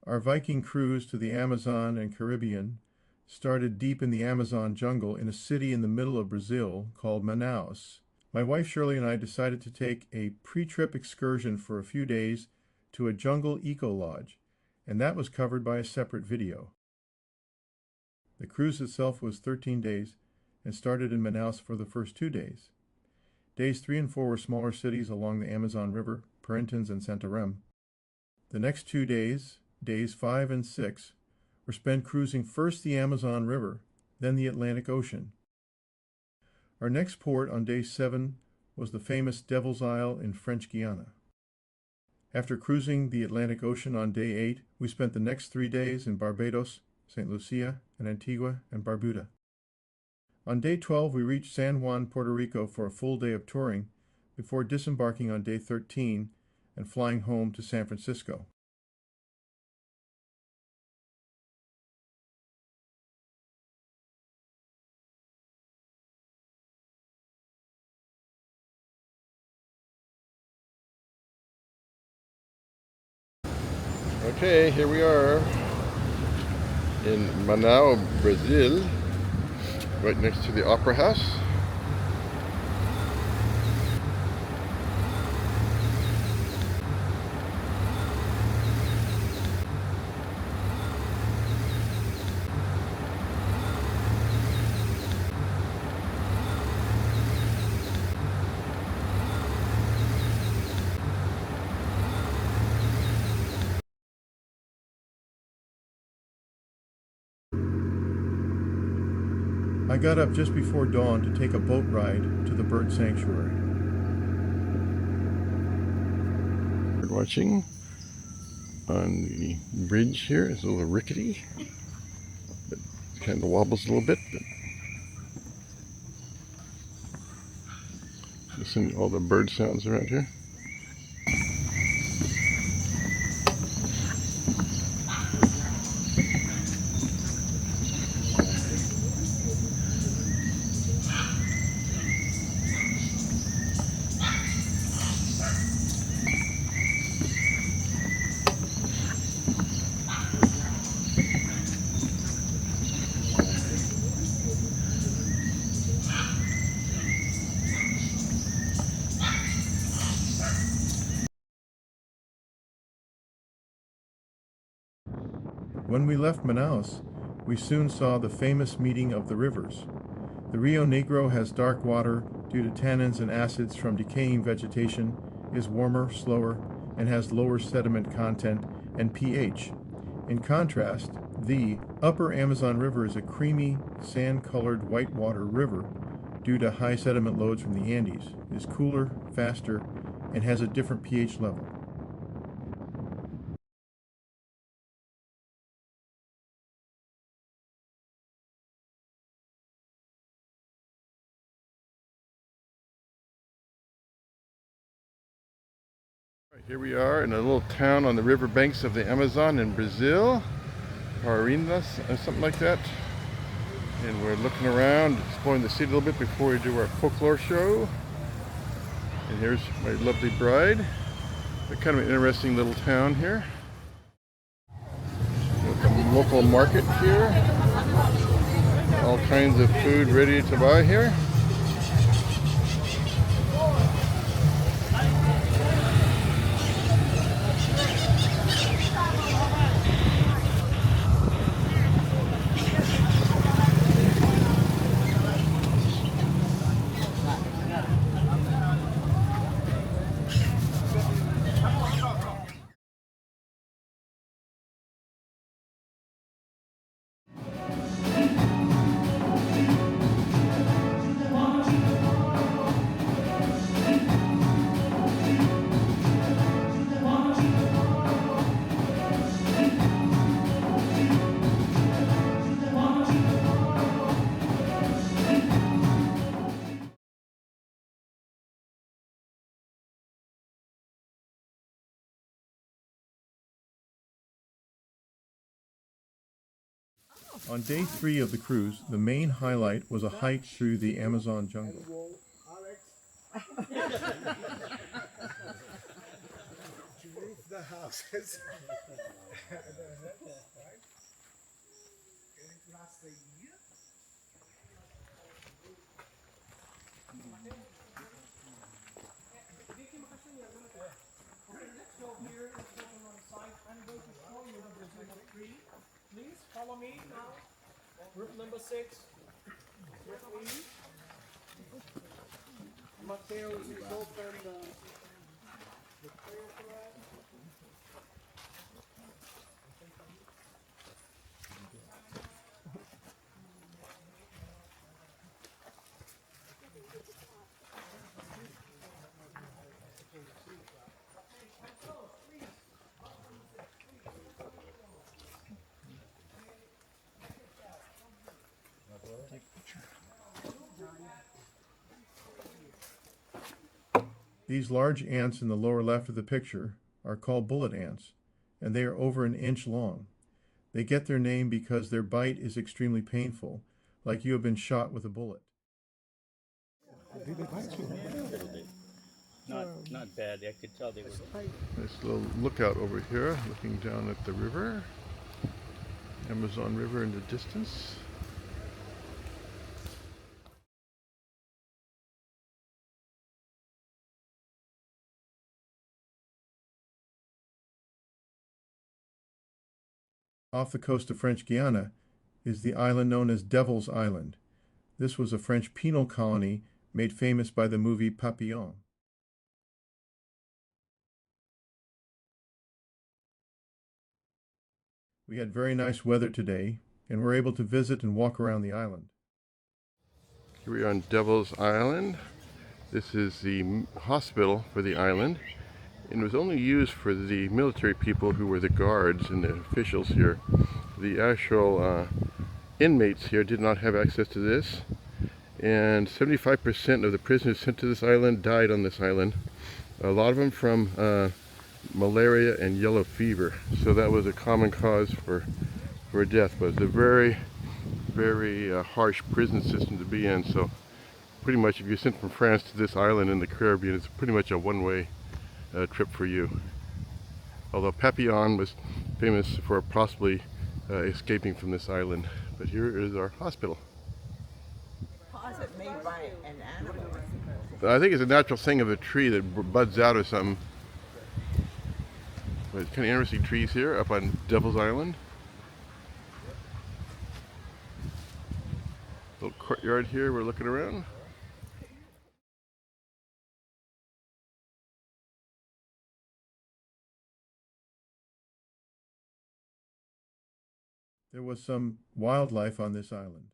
Our Viking cruise to the Amazon and Caribbean started deep in the Amazon jungle in a city in the middle of Brazil called Manaus. My wife Shirley and I decided to take a pre-trip excursion for a few days to a jungle eco lodge, and that was covered by a separate video. The cruise itself was 13 days and started in Manaus for the first 2 days. Days 3 and 4 were smaller cities along the Amazon River, Parintins and Santarém. The next 2 days, days 5 and 6, were spent cruising first the Amazon River, then the Atlantic Ocean. Our next port on day 7 was the famous Devil's Isle in French Guiana. After cruising the Atlantic Ocean on day 8, we spent the next 3 days in Barbados, St. Lucia, and Antigua and Barbuda. On day 12, we reached San Juan, Puerto Rico for a full day of touring before disembarking on day 13 and flying home to San Francisco. Okay, here we are in Manaus, Brazil, right next to the Opera House. I got up just before dawn to take a boat ride to the bird sanctuary. Bird watching on the bridge here. It's a little rickety, but it kind of wobbles a little bit. But listen to all the bird sounds around here. When we left Manaus, we soon saw the famous meeting of the rivers. The Rio Negro has dark water due to tannins and acids from decaying vegetation, is warmer, slower, and has lower sediment content and pH. In contrast, the Upper Amazon River is a creamy, sand-colored whitewater river due to high sediment loads from the Andes, is cooler, faster, and has a different pH level. Here we are in a little town on the river banks of the Amazon in Brazil, Parintins, or something like that. And we're looking around, exploring the city a little bit before we do our folklore show. And here's my lovely bride. A kind of an interesting little town here. With the local market here. All kinds of food ready to buy here. On day 3 of the cruise, the main highlight was a hike through the Amazon jungle. houses. Please follow me now. Group number 6. With me. Mateo is open the prayer flag. These large ants in the lower left of the picture are called bullet ants, and they are over an inch long. They get their name because their bite is extremely painful, like you have been shot with a bullet. Not bad. I could tell they were. Nice little lookout over here, looking down at the river. Amazon River in the distance. Off the coast of French Guiana is the island known as Devil's Island. This was a French penal colony made famous by the movie Papillon. We had very nice weather today and were able to visit and walk around the island. Here we are on Devil's Island. This is the hospital for the island, and it was only used for the military people who were the guards and the officials here. The actual inmates here did not have access to this, and 75% of the prisoners sent to this island died on this island. A lot of them from malaria and yellow fever, so that was a common cause for death. But it's a very, very harsh prison system to be in. So pretty much if you're sent from France to this island in the Caribbean, it's pretty much a one-way trip for you. Although Papillon was famous for possibly escaping from this island. But here is our hospital. How is it made by an animal? I think it's a natural thing of a tree that buds out or something. But it's kind of interesting trees here up on Devil's Island. Little courtyard here, we're looking around. There was some wildlife on this island,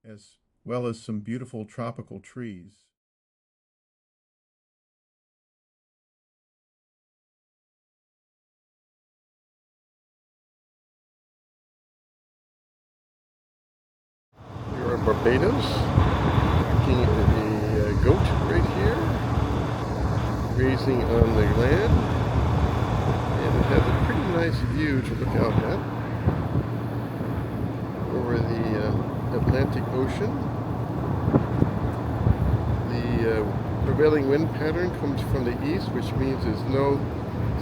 as well as some beautiful tropical trees. We're in Barbados, looking at a goat right here, grazing on the land, and it has a pretty nice view to look out at over the Atlantic Ocean. The prevailing wind pattern comes from the east, which means there's no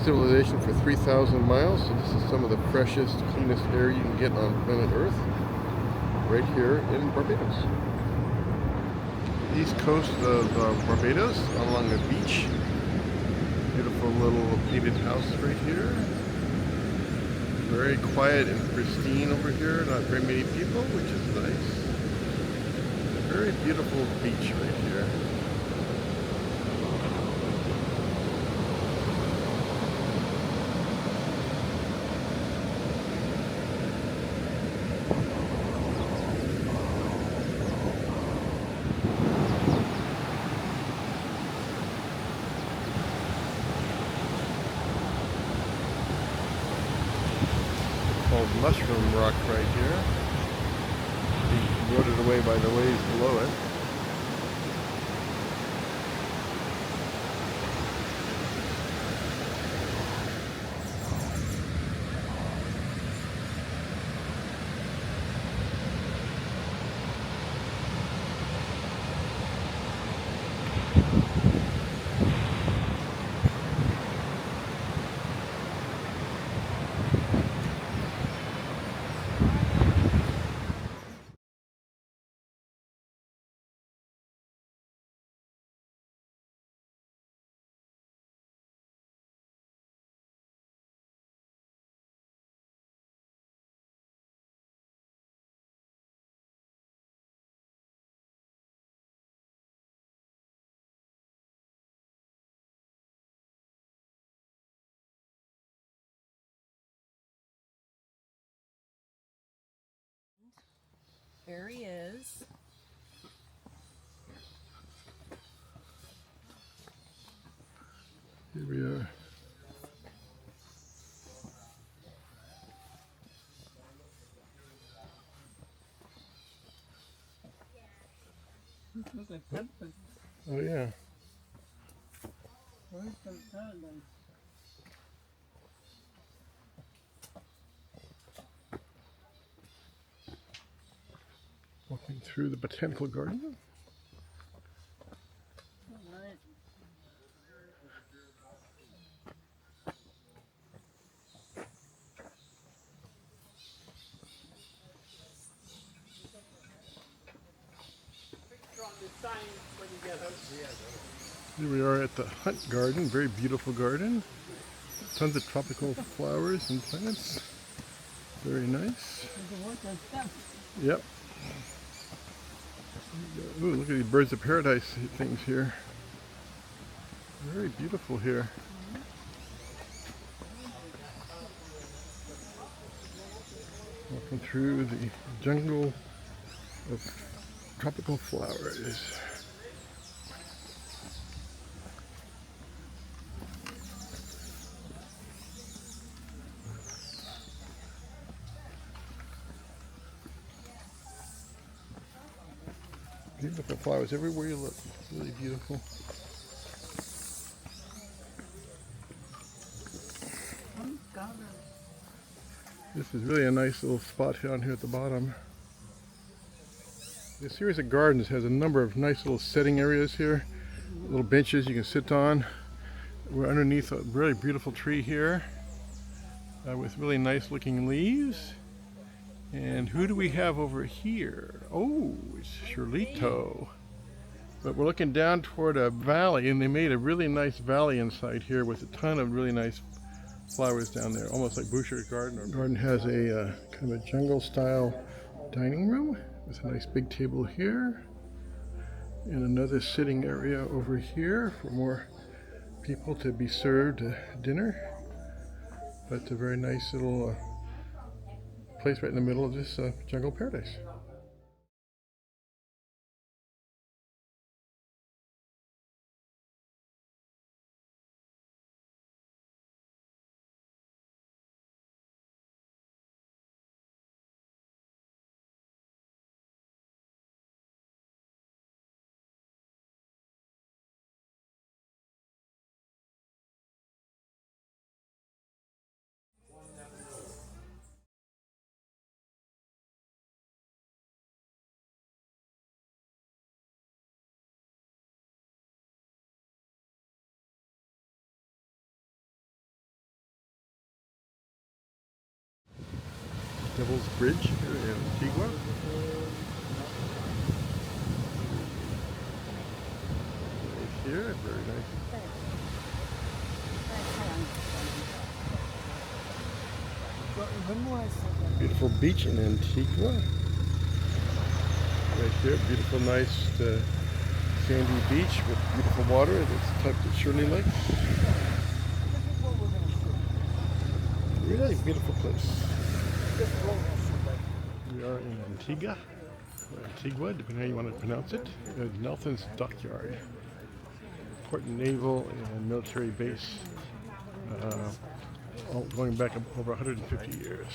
civilization for 3,000 miles, so this is some of the freshest, cleanest air you can get on planet Earth. Right here in Barbados. East coast of Barbados, along the beach. Beautiful little painted house right here. Very quiet and pristine over here. Not very many people, which is nice. Very beautiful beach right here. Called Mushroom Rock right here. Being eroded away by the waves below it. There he is. Here we are. Look like peppers. Oh yeah. Where's the paradise? Walking through the botanical garden. Nice. Here we are at the Hunt Garden, very beautiful garden. Tons of tropical flowers and plants. Very nice. Yep. Ooh, look at these birds of paradise things here. Very beautiful here. Walking through the jungle of tropical flowers. Beautiful flowers everywhere you look. It's really beautiful. This is really a nice little spot down here at the bottom. This series of gardens has a number of nice little sitting areas here. Little benches you can sit on. We're underneath a really beautiful tree here with really nice looking leaves. And who do we have over here? Oh, it's Shirlito. But we're looking down toward a valley, and they made a really nice valley inside here with a ton of really nice flowers down there, almost like Boucher's garden. Our garden has a kind of a jungle style dining room with a nice big table here and another sitting area over here for more people to be served dinner. But a very nice little place right in the middle of this jungle paradise. Devil's Bridge here in Antigua. Right here, very nice. Beautiful beach in Antigua. Right here, beautiful, nice sandy beach with beautiful water that's tucked at Shirley Lake. Really beautiful place. We are in Antigua, Antigua, depending on how you want to pronounce it. Nelson's Dockyard, important naval and military base, all going back over 150 years.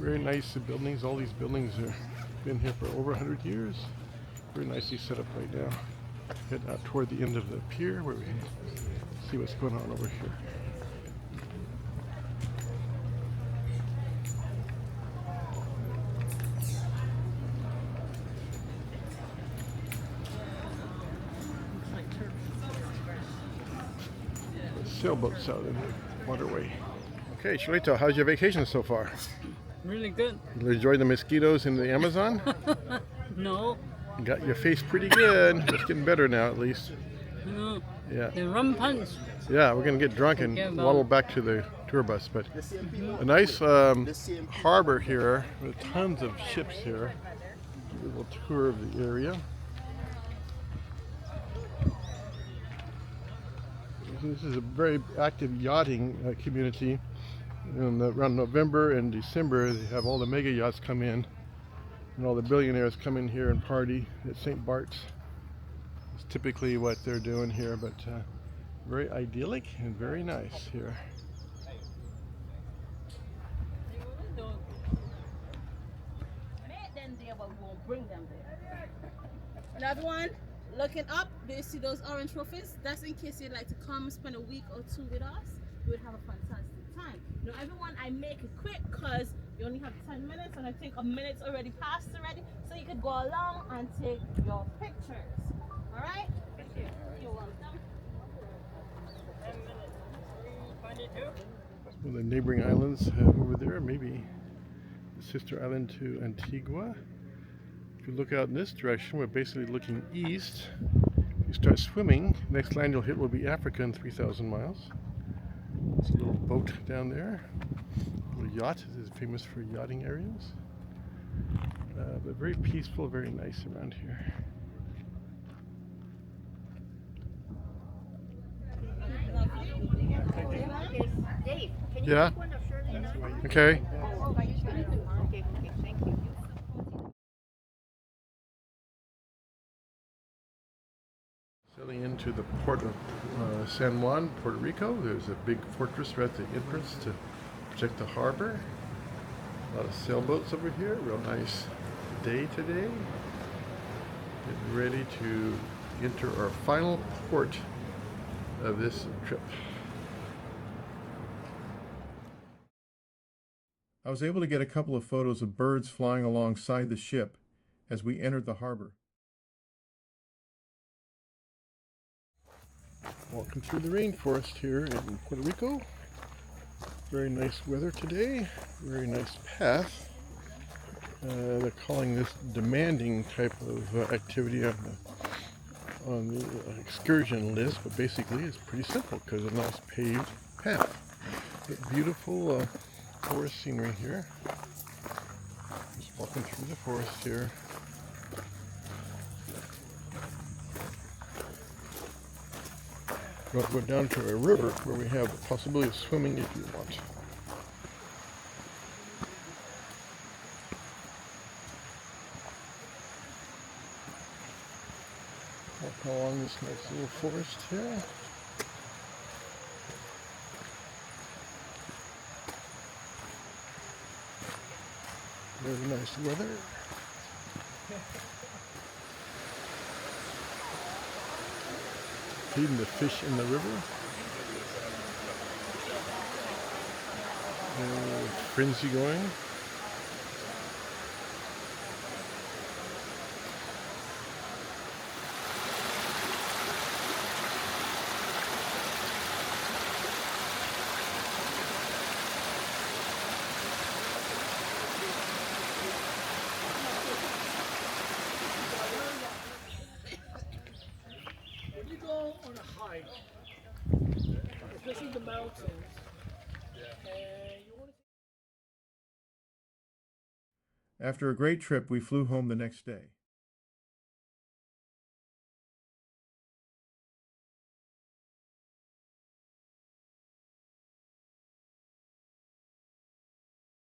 Very nice buildings. All these buildings have been here for over 100 years. Very nicely set up right now. Head out toward the end of the pier where we see what's going on over here. Sailboats out in the waterway. Okay, Shirlito, how's your vacation so far? Really good. You enjoy the mosquitoes in the Amazon? No. You got your face pretty good. It's getting better now, at least. No. Yeah. The rum punch. Yeah, we're gonna get drunk and waddle back to the tour bus. But a nice harbor here with tons of ships here. A little tour of the area. This is a very active yachting community. Around November and December, they have all the mega yachts come in And all the billionaires come in here and party at St. Bart's. It's typically what they're doing here, but very idyllic and very nice here. Then they won't bring them there. Another one, looking up, do you see those orange trophies? That's in case you'd like to come spend a week or two with us. You would have a fantastic time. Now everyone, I make it quick because you only have 10 minutes and I think a minute's already passed already. So you could go along and take your pictures. Alright? Thank you. You're welcome. 10 minutes. 322. Well, the neighboring islands over there, maybe the sister island to Antigua. If you look out in this direction, we're basically looking east. If you start swimming, next land you'll hit will be Africa in 3,000 miles. There's a little boat down there. A little yacht. This is famous for yachting areas. But very peaceful, very nice around here. Dave, can Yeah? take one of Shirley and I? Okay. Okay, thank you. Sailing into the port of San Juan, Puerto Rico. There's a big fortress right at the entrance to protect the harbor. A lot of sailboats over here. Real nice day today. Getting ready to enter our final port of this trip. I was able to get a couple of photos of birds flying alongside the ship as we entered the harbor. Walking through the rainforest here in Puerto Rico. Very nice weather today. Very nice path. They're calling this demanding type of activity on the excursion list, but basically it's pretty simple because it's a nice paved path. But beautiful forest scenery here. Just walking through the forest here. We'll go down to a river where we have the possibility of swimming if you want. Walk along this nice little forest here. Very nice weather. Feeding the fish in the river. Frenzy going. When you go on a hike, especially the mountains, and you want to After a great trip, we flew home the next day.